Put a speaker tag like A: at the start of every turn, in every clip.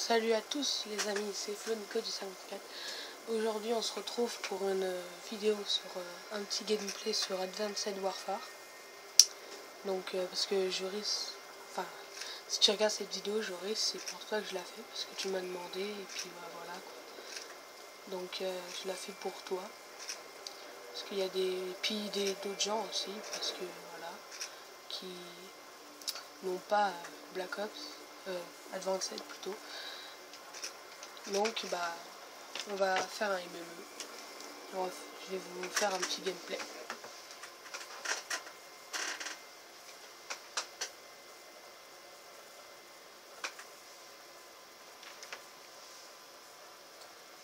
A: Salut à tous les amis, c'est Flo Nico du 54. Aujourd'hui on se retrouve pour une vidéo sur un petit gameplay sur Advanced Warfare. Donc parce que Joris, enfin si tu regardes cette vidéo Joris, c'est pour toi que je la fais parce que tu m'as demandé et puis bah, voilà quoi. Donc je la fais pour toi. Parce qu'il y a d'autres gens aussi, parce que voilà, qui n'ont pas Black Ops, Advanced plutôt. Donc bah on va faire un MME. Je vais vous faire un petit gameplay.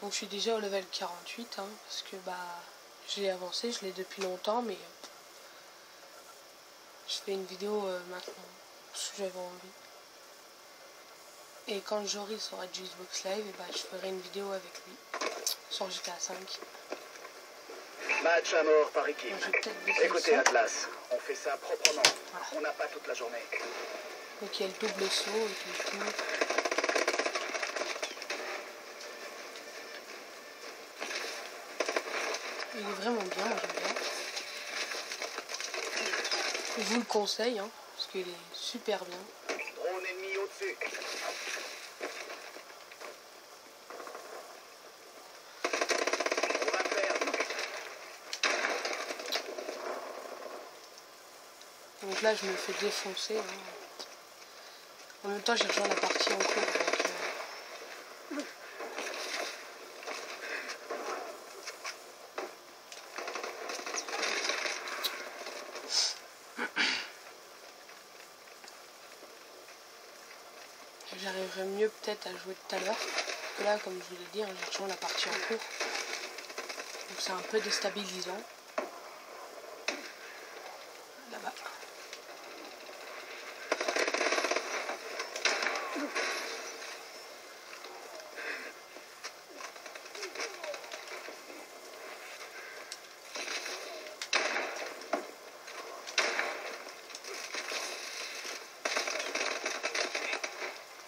A: Donc je suis déjà au level 48 parce que bah j'ai avancé, je l'ai depuis longtemps, mais je fais une vidéo maintenant parce que j'avais envie. Et quand Joris sera de Xbox Live, et bah, je ferai une vidéo avec lui sur GTA 5.
B: Match à mort par équipe.
A: Bon,
B: écoutez Atlas, on fait ça proprement. Voilà. On n'a pas toute la journée.
A: Donc il y a le double saut et tout. Il est vraiment bien, moi j'aime bien. Je vous le conseille, parce qu'il est super bien.
B: Drone ennemi au-dessus. On va perdre.
A: Donc là je me fais défoncer. En même temps j'ai rejoint la partie en cours. J'arriverai mieux peut-être à jouer tout à l'heure. Parce que là, comme je vous l'ai dit, j'ai rejoint la partie en cours. Donc c'est un peu déstabilisant. Là-bas.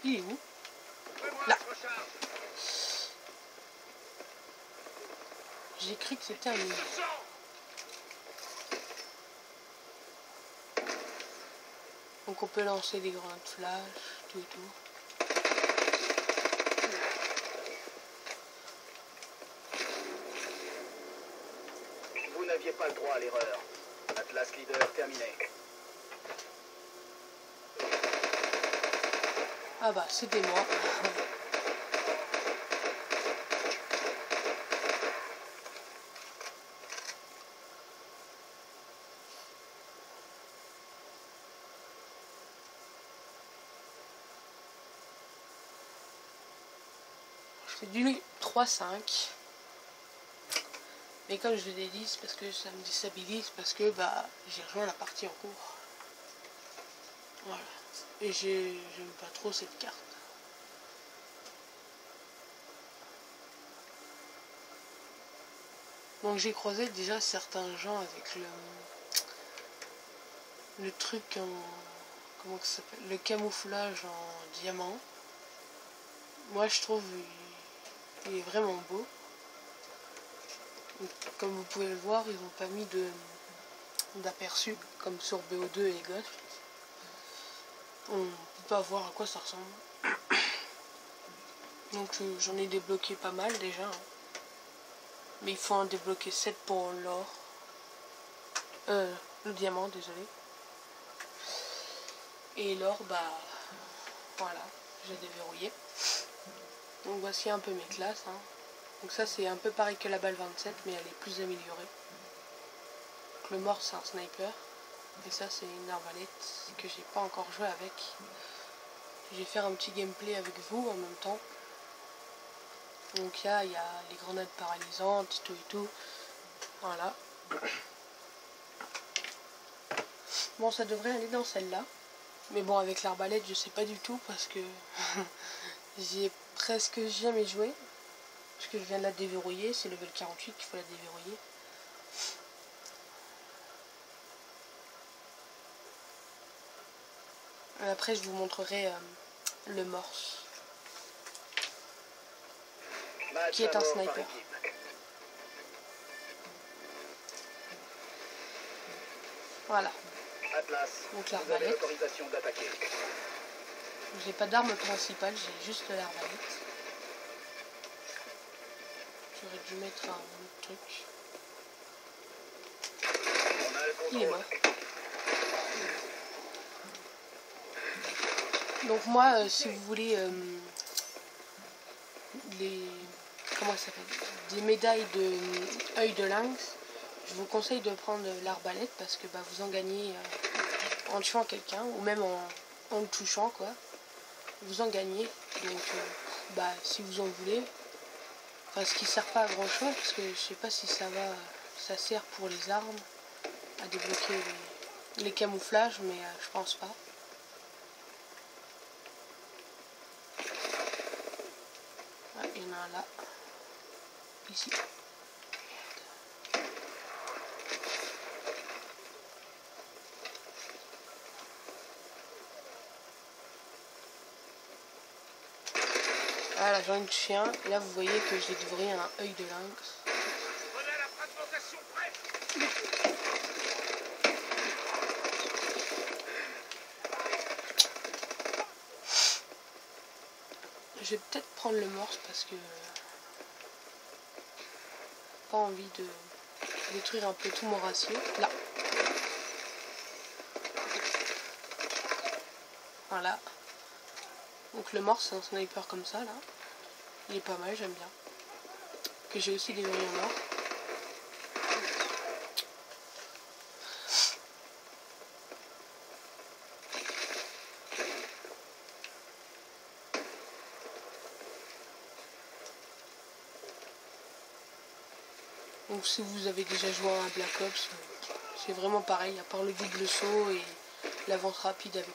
A: Il est où? Là. J'ai cru que c'était un mini. Donc on peut lancer des grenades flash, tout et tout.
B: Vous n'aviez pas le droit à l'erreur. Atlas leader terminé.
A: Ah bah c'était moi. Je fais du 3-5. Mais comme je vous l'ai dit, c'est parce que ça me déstabilise, parce que bah j'ai rejoint la partie en cours. Voilà. Et j'aime pas trop cette carte. Donc j'ai croisé déjà certains gens avec le truc en... Comment ça s'appelle? Le camouflage en diamant. Moi je trouve il est vraiment beau. Donc, comme vous pouvez le voir, ils n'ont pas mis d'aperçu comme sur BO2 et Ghost. On ne peut pas voir à quoi ça ressemble. Donc j'en ai débloqué pas mal déjà. Mais il faut en débloquer 7 pour l'or. Le diamant, désolé. Et l'or, bah voilà, j'ai déverrouillé. Donc voici un peu mes classes. Donc ça c'est un peu pareil que la balle 27, mais elle est plus améliorée. Donc le mort c'est un sniper. Et ça c'est une arbalète que j'ai pas encore joué avec. Je vais faire un petit gameplay avec vous en même temps. Donc il y a les grenades paralysantes, tout et tout. Voilà. Bon, ça devrait aller dans celle-là. Mais bon, avec l'arbalète, je sais pas du tout parce que j'y ai presque jamais joué. Parce que je viens de la déverrouiller. C'est level 48 qu'il faut la déverrouiller. Et après, je vous montrerai le morse. qui est un sniper. Voilà.
B: Atlas,
A: donc
B: vous avez
A: l'arbalète.
B: l'autorisation d'attaquer.
A: J'ai pas d'arme principale, j'ai juste l'arbalète. J'aurais dû mettre un autre truc.
B: On a le
A: Il est
B: contrôle.
A: mort. Donc moi, si vous voulez comment ça s'appelle, des médailles de œil de lynx, je vous conseille de prendre l'arbalète parce que vous en gagnez en tuant quelqu'un ou même en le touchant quoi. Vous en gagnez. Donc si vous en voulez. Enfin, ce qui sert pas à grand chose parce que je sais pas si ça sert pour les armes à débloquer les camouflages, mais je pense pas. Ah, il y en a un là. Ici. Voilà, j'en ai touché un. Et là, vous voyez que j'ai dévoré un œil de lynx. Je vais peut-être prendre le morse parce que pas envie de détruire un peu tout mon ratio. Là. Voilà. Donc le morse, c'est un sniper comme ça, là. Il est pas mal, j'aime bien. Que j'ai aussi dévoré en or. Donc si vous avez déjà joué à Black Ops, c'est vraiment pareil, à part le double saut et l'avance rapide avec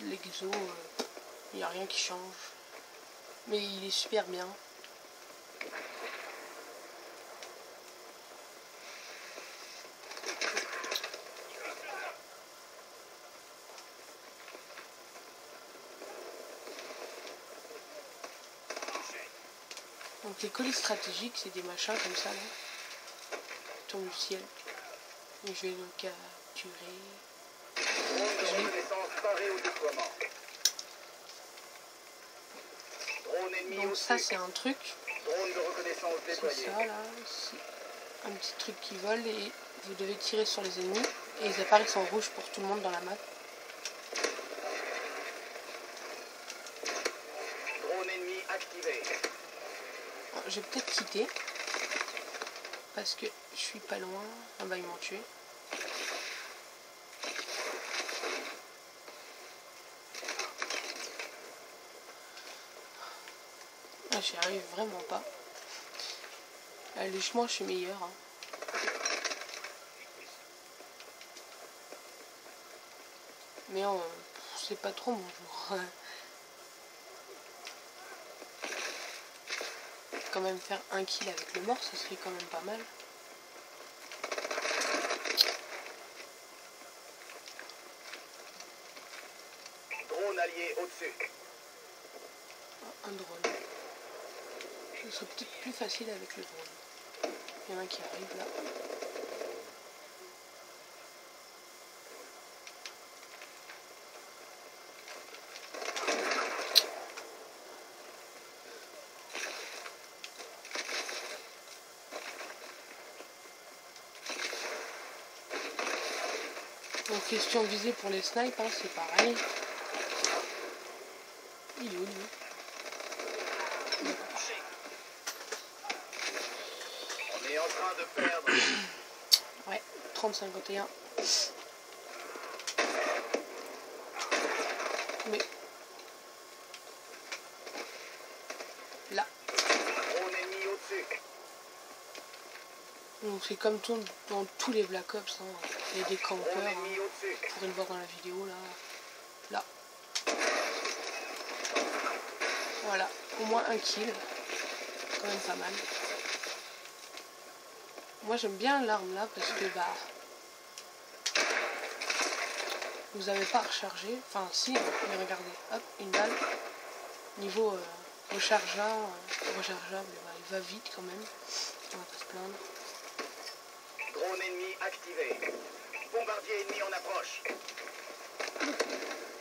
A: l'exo, il n'y a rien qui change. Mais il est super bien. Donc les colis stratégiques, c'est des machins comme ça là. Qui tombent du ciel. Et je vais le capturer.
B: Drone de reconnaissance paré au déploiement. Drone ennemi
A: Donc
B: au
A: ça
B: dessus.
A: c'est un truc.
B: Drone de reconnaissance
A: C'est
B: déployé.
A: ça là. C'est un petit truc qui vole et vous devez tirer sur les ennemis. Et ils apparaissent en rouge pour tout le monde dans la map.
B: Drone ennemi activé.
A: Alors, je vais peut-être quitter. Parce que je suis pas loin. Ah bah ils m'ont tué. Ah, j'y arrive vraiment pas. Légèrement je suis meilleur. Hein. Mais c'est pas trop mon jour. Quand même faire un kill avec le mort, ça serait quand même pas mal.
B: Drone allié au-dessus.
A: Un drone. Ce serait peut-être plus facile avec le drone. Il y en a un qui arrive là. Donc question visée pour les snipes, hein, c'est pareil. Il est où lui?
B: On est en train de perdre.
A: Ouais, 30-51. Mais là.
B: Drone ennemi au-dessus.
A: Donc c'est comme tout dans tous les Black Ops. Hein. Il y a des campeurs.
B: Drone
A: Hein.
B: ennemi au-dessus.
A: Vous pourrez le voir dans la vidéo là. Là. Voilà. Au moins un kill. Quand même pas mal. Moi j'aime bien l'arme là parce que vous n'avez pas à recharger. Enfin si, mais regardez. Hop, une balle. Niveau rechargeable, mais il va vite quand même. On va pas se plaindre.
B: Drone ennemi activé. Bombardier ennemi en approche.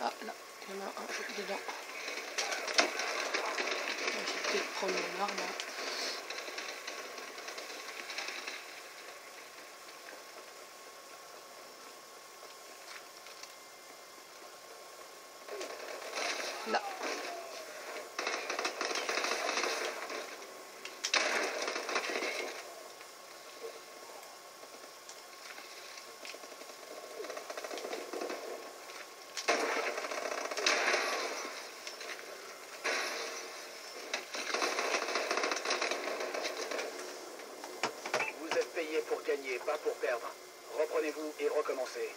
A: Ah là, il y en a un dedans. Je vais peut-être prendre mon arme. Là.
B: Vous êtes payé pour gagner, pas pour perdre. Reprenez-vous et recommencez.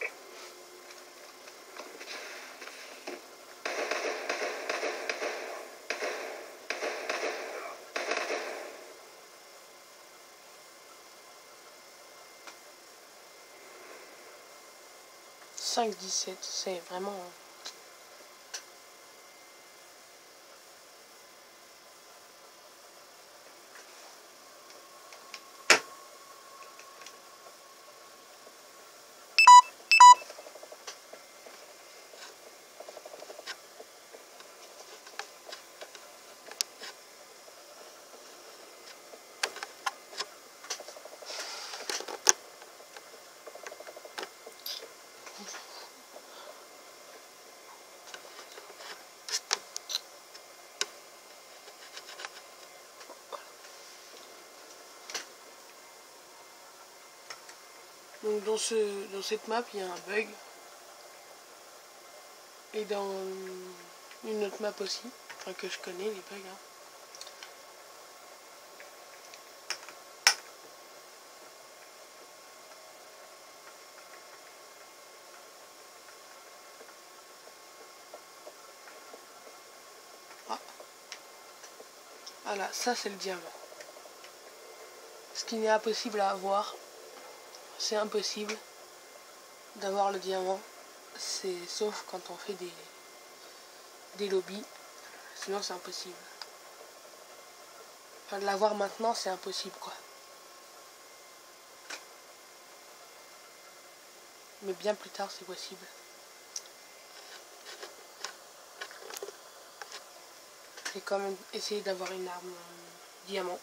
A: « 5-17, c'est vraiment... Donc dans cette map, il y a un bug. Et dans une autre map aussi, enfin que je connais, les bugs. Hein. Ah. Voilà, ça c'est le diamant. Ce qui n'est impossible à avoir. C'est impossible d'avoir le diamant, c'est sauf quand on fait des lobbies, sinon c'est impossible. Enfin, de l'avoir maintenant, c'est impossible quoi. Mais bien plus tard, c'est possible. J'ai quand même essayé d'avoir une arme diamant.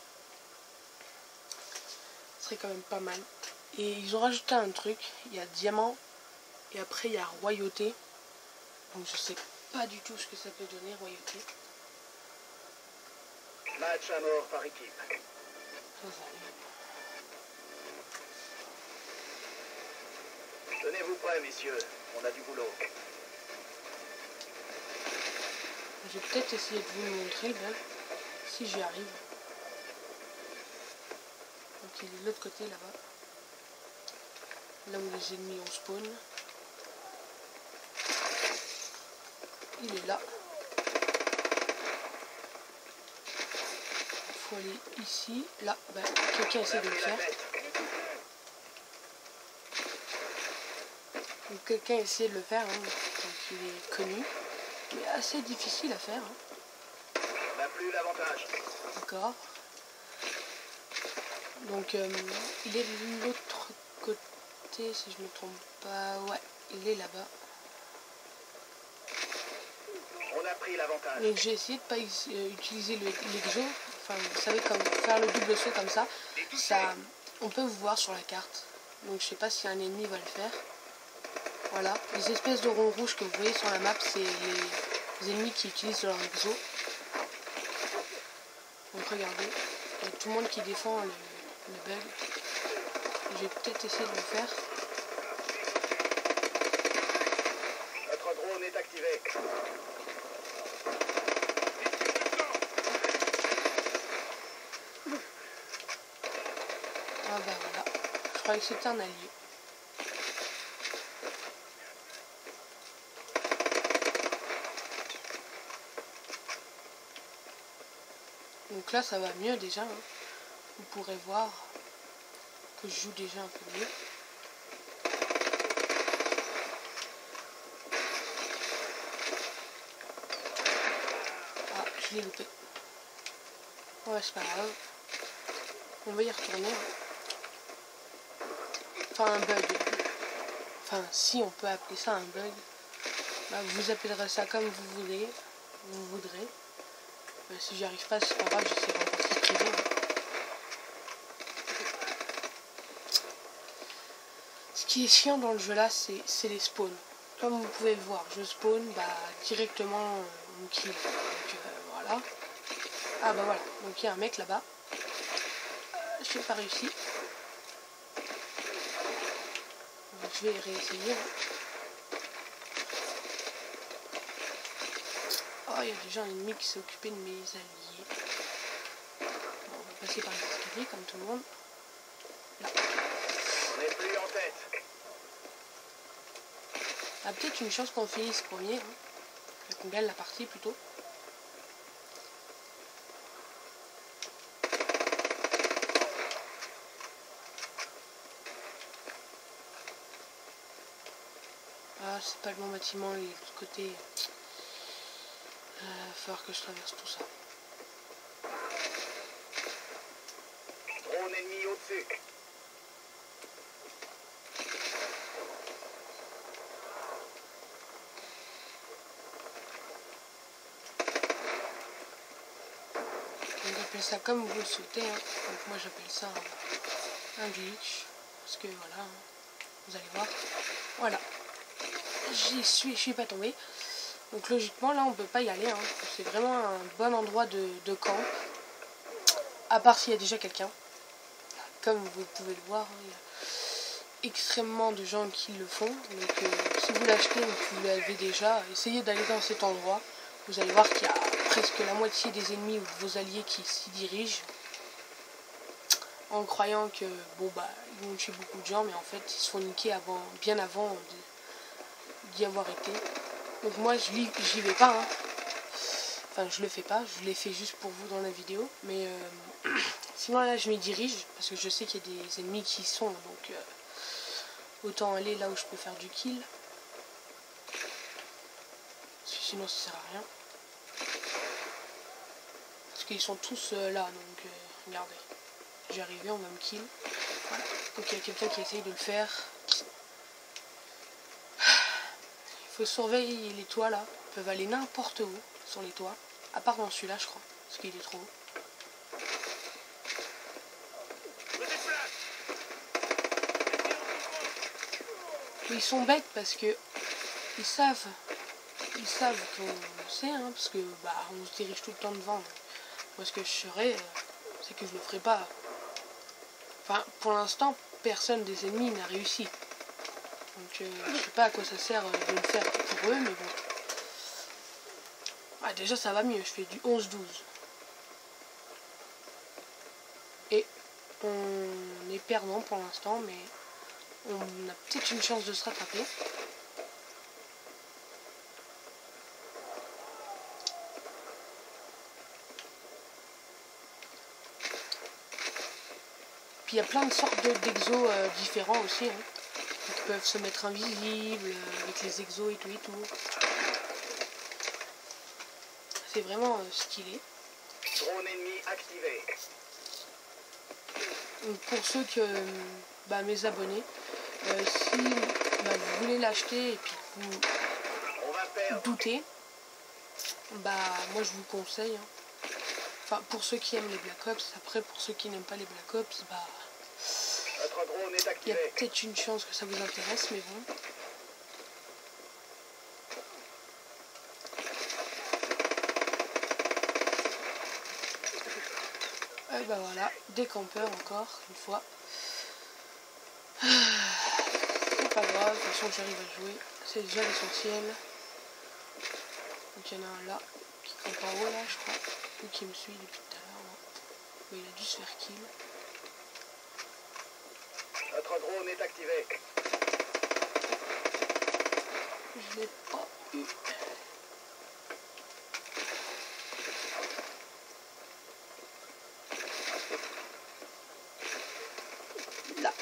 A: Ce serait quand même pas mal. Et ils ont rajouté un truc, il y a diamant et après il y a royauté. Donc je sais pas du tout ce que ça peut donner royauté.
B: Match à mort par équipe. Tenez-vous prêts, messieurs. On a du boulot.
A: Je vais peut-être essayer de vous le montrer là, si j'y arrive. Donc il est de l'autre côté là-bas. Là où les ennemis ont spawn. Il est là. Il faut aller ici. Là, bah, quelqu'un essaie de le faire. Donc quelqu'un essaie de le faire, hein. Donc il est connu. Mais assez difficile à faire. Hein.
B: On n'a plus l'avantage.
A: D'accord. Donc il est de l'autre côté, si je ne me trompe pas. Ouais, il est là-bas.
B: On a pris l'avantage.
A: Donc j'ai essayé de pas utiliser l'exo. Enfin, vous savez, comme faire le double saut comme ça. On peut vous voir sur la carte. Donc je sais pas si un ennemi va le faire. Voilà, les espèces de ronds rouges que vous voyez sur la map, c'est les ennemis qui utilisent leur exo. Donc regardez, il y a tout le monde qui défend le bug. Je vais peut-être essayer de le faire.
B: Notre drone est activé.
A: Ah bah voilà, je croyais que c'était un allié. Donc là ça va mieux déjà, hein. Vous pourrez voir que je joue déjà un peu mieux. Ah, je l'ai loupé. Ouais, c'est pas grave. On va y retourner. Enfin, un bug. Enfin, si on peut appeler ça un bug. Bah, vous appellerez ça comme vous voulez. Vous voudrez. Si j'y arrive pas, c'est pas grave, j'essaierai en partie privée. Ce qui est chiant dans le jeu là, c'est les spawns. Comme vous pouvez le voir, je spawn directement mon kill. Donc voilà. Ah bah voilà, donc il y a un mec là-bas. Je n'ai pas réussi. Donc, je vais réessayer. Oh, il y a déjà un ennemi qui s'est occupé de mes alliés. Bon, on va passer par les escaliers comme tout le monde. Là.
B: On n'est plus en tête.
A: Ah, peut-être une chance qu'on finisse premier. Hein. Qu'on gagne la partie plutôt. Ah, c'est pas le bon bâtiment, il est de l'autre côté. Il va falloir que je traverse tout ça.
B: Drone ennemi au-dessus.
A: Vous appelez ça comme vous le souhaitez. Hein. Donc moi j'appelle ça un glitch. Parce que voilà, hein, vous allez voir. Voilà. Je suis pas tombé. Donc logiquement là on peut pas y aller. Hein. C'est vraiment un bon endroit de camp. À part s'il y a déjà quelqu'un. Comme vous pouvez le voir, hein, il y a extrêmement de gens qui le font. Donc si vous l'achetez ou que vous l'avez déjà, essayez d'aller dans cet endroit. Vous allez voir qu'il y a presque la moitié des ennemis ou de vos alliés qui s'y dirigent. En croyant que bon bah ils vont tuer beaucoup de gens, mais en fait ils se font niquer bien avant d'y avoir été. Donc moi j'y vais pas. Hein. Enfin je le fais pas, je l'ai fait juste pour vous dans la vidéo. Mais sinon là je m'y dirige parce que je sais qu'il y a des ennemis qui y sont. Donc autant aller là où je peux faire du kill. Parce que sinon ça sert à rien. Parce qu'ils sont tous là, donc regardez. J'ai arrivé, on va me kill. Voilà. Donc il y a quelqu'un qui essaye de le faire. Il faut surveiller les toits là. Ils peuvent aller n'importe où sur les toits. À part dans celui-là je crois. Parce qu'il est trop haut. Mais ils sont bêtes parce que ils savent qu'on sait, hein, parce que bah on se dirige tout le temps devant. Moi ce que je ferais, c'est que je le ferai pas. Enfin pour l'instant personne des ennemis n'a réussi. Donc je sais pas à quoi ça sert de le faire pour eux, mais bon. Ah, déjà ça va mieux, je fais du 11-12. Et on est perdant pour l'instant, mais on a peut-être une chance de se rattraper. Puis il y a plein de sortes d'exos différents aussi. Hein. Ils peuvent se mettre invisibles, avec les exos et tout et tout. C'est vraiment stylé.
B: Drone ennemi activé.
A: Donc pour ceux que mes abonnés, si vous voulez l'acheter et puis vous doutez, moi je vous conseille. Hein. Enfin pour ceux qui aiment les Black Ops, après pour ceux qui n'aiment pas les Black Ops,
B: Notre drone est
A: il y a
B: activé.
A: peut-être une chance que ça vous intéresse, mais bon. Et voilà, des campeurs encore, une fois. C'est pas grave, de toute façon j'arrive à jouer, c'est déjà l'essentiel. Donc il y en a un là, qui campe en haut là je crois, ou qui me suit depuis tout à l'heure. Mais il a dû se faire kill.
B: Notre drone est activé.
A: Je l'ai pas eu. Là.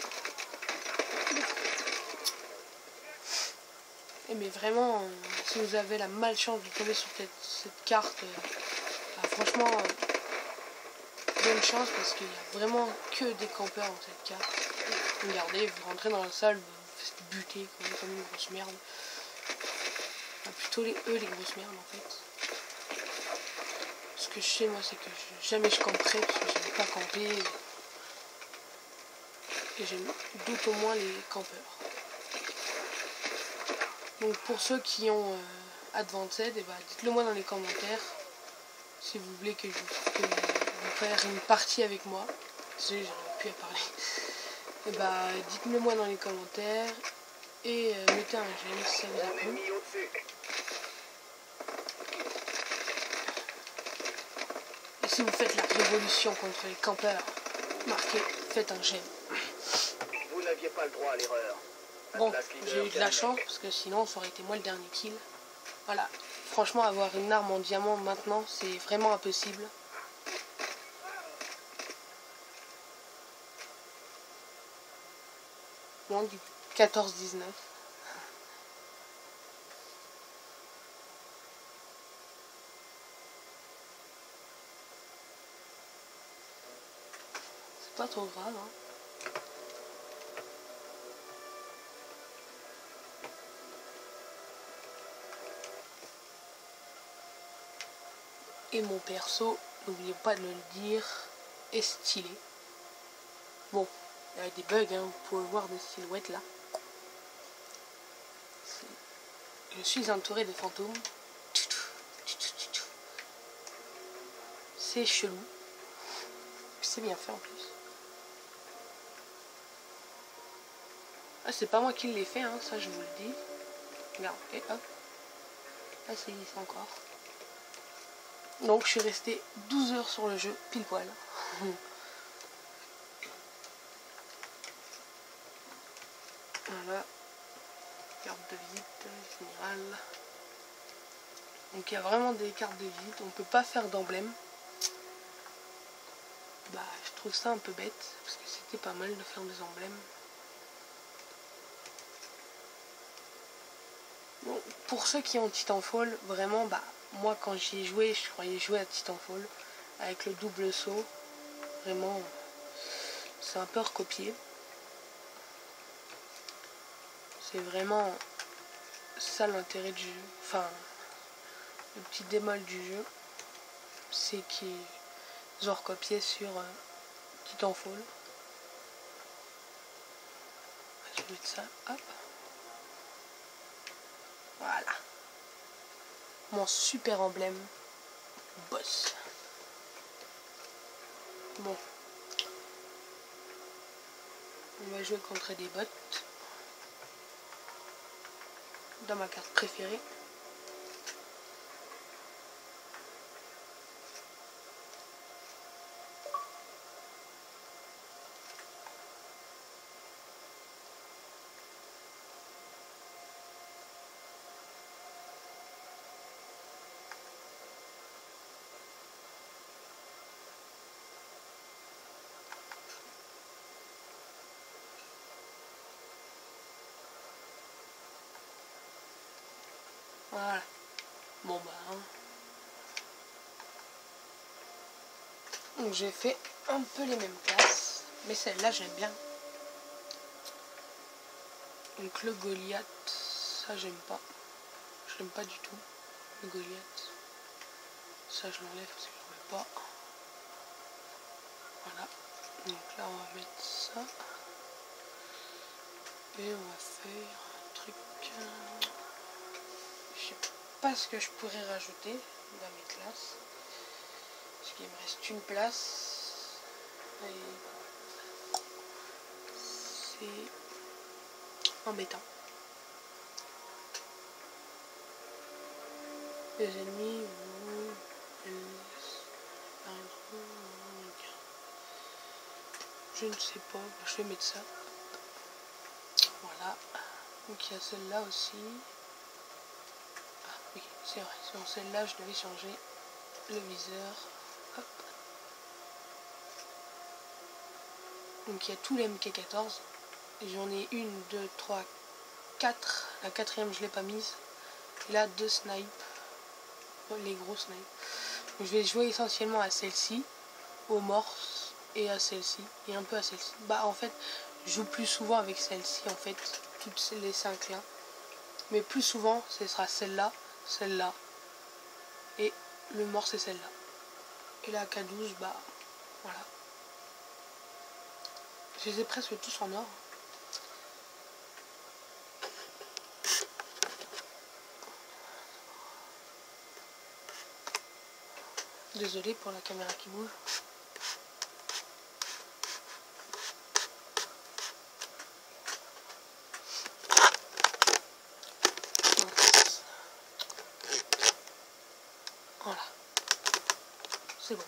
A: Et mais vraiment, si vous avez la malchance de tomber sur cette carte, franchement, bonne chance parce qu'il n'y a vraiment que des campeurs dans cette carte. Regardez, vous rentrez dans la salle, vous vous faites buter comme une grosse merde. Enfin, plutôt eux les grosses merdes en fait. Ce que je sais moi c'est que jamais je camperai parce que j'aime pas camper. Et j'aime d'autant moins les campeurs. Donc pour ceux qui ont Advanced, et bah, dites-le moi dans les commentaires si vous voulez que vous fasse une partie avec moi. Désolé, j'aurais pu à parler. Et bah dites-le moi dans les commentaires et mettez un j'aime si ça vous a plu. Et si vous faites la révolution contre les campeurs, marquez, faites un j'aime.
B: Vous n'aviez pas le droit à l'erreur.
A: Bon, j'ai eu de la chance parce que sinon ça aurait été moi le dernier kill. Voilà, franchement avoir une arme en diamant maintenant c'est vraiment impossible. Moins du 14-19. C'est pas trop grave hein. Et mon perso, n'oubliez pas de le dire, est stylé. Bon, il y a des bugs, hein, vous pouvez voir des silhouettes là. Je suis entouré de fantômes. C'est chelou. C'est bien fait en plus. Ah, c'est pas moi qui l'ai fait, hein, ça je vous le dis. Regarde, et hop. Ah, c'est ici encore. Donc je suis resté 12 heures sur le jeu, pile poil. Voilà. Carte de visite générale. Donc il y a vraiment des cartes de visite. On peut pas faire d'emblème. Bah je trouve ça un peu bête. Parce que c'était pas mal de faire des emblèmes. Bon, pour ceux qui ont Titanfall, vraiment bah moi quand j'y ai joué, je croyais jouer à Titanfall. Avec le double saut. Vraiment c'est un peu recopié. C'est vraiment ça l'intérêt du jeu. Enfin, le petit bémol du jeu, c'est qu'ils ont recopié sur Titanfall. Je vais mettre ça, hop. Voilà. Mon super emblème. Boss. Bon. On va jouer contre des bots. Dans ma carte préférée. Voilà. Bon bah. Hein. Donc j'ai fait un peu les mêmes classes. Mais celle-là j'aime bien. Donc le Goliath, ça j'aime pas. J'aime pas du tout. Le Goliath. Ça je l'enlève parce que je ne veux pas. Voilà. Donc là on va mettre ça. Et on va faire un truc. Je sais pas ce que je pourrais rajouter dans mes classes. Parce qu'il me reste une place. Et c'est embêtant. Les ennemis je ne sais pas, je vais mettre ça. Voilà. Donc il y a celle-là aussi. Ah oui, c'est vrai. Sur celle-là, je devais changer le viseur. Hop. Donc il y a tous les MK14. J'en ai 1, 2, 3, 4. La quatrième, je ne l'ai pas mise. Et là, 2 snipes. Les gros snipes. Donc, je vais jouer essentiellement à celle-ci. aux morses et à celle-ci, et un peu à celle-ci. Bah en fait, je joue plus souvent avec celle-ci, en fait, toutes les 5 là. Mais plus souvent, ce sera celle-là, celle-là, et le morse c'est celle-là. Et la K12, bah voilà. Je les ai presque tous en or. Désolé pour la caméra qui bouge. Voilà. C'est bon.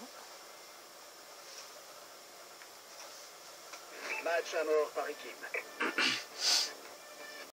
B: Match à mort par équipe.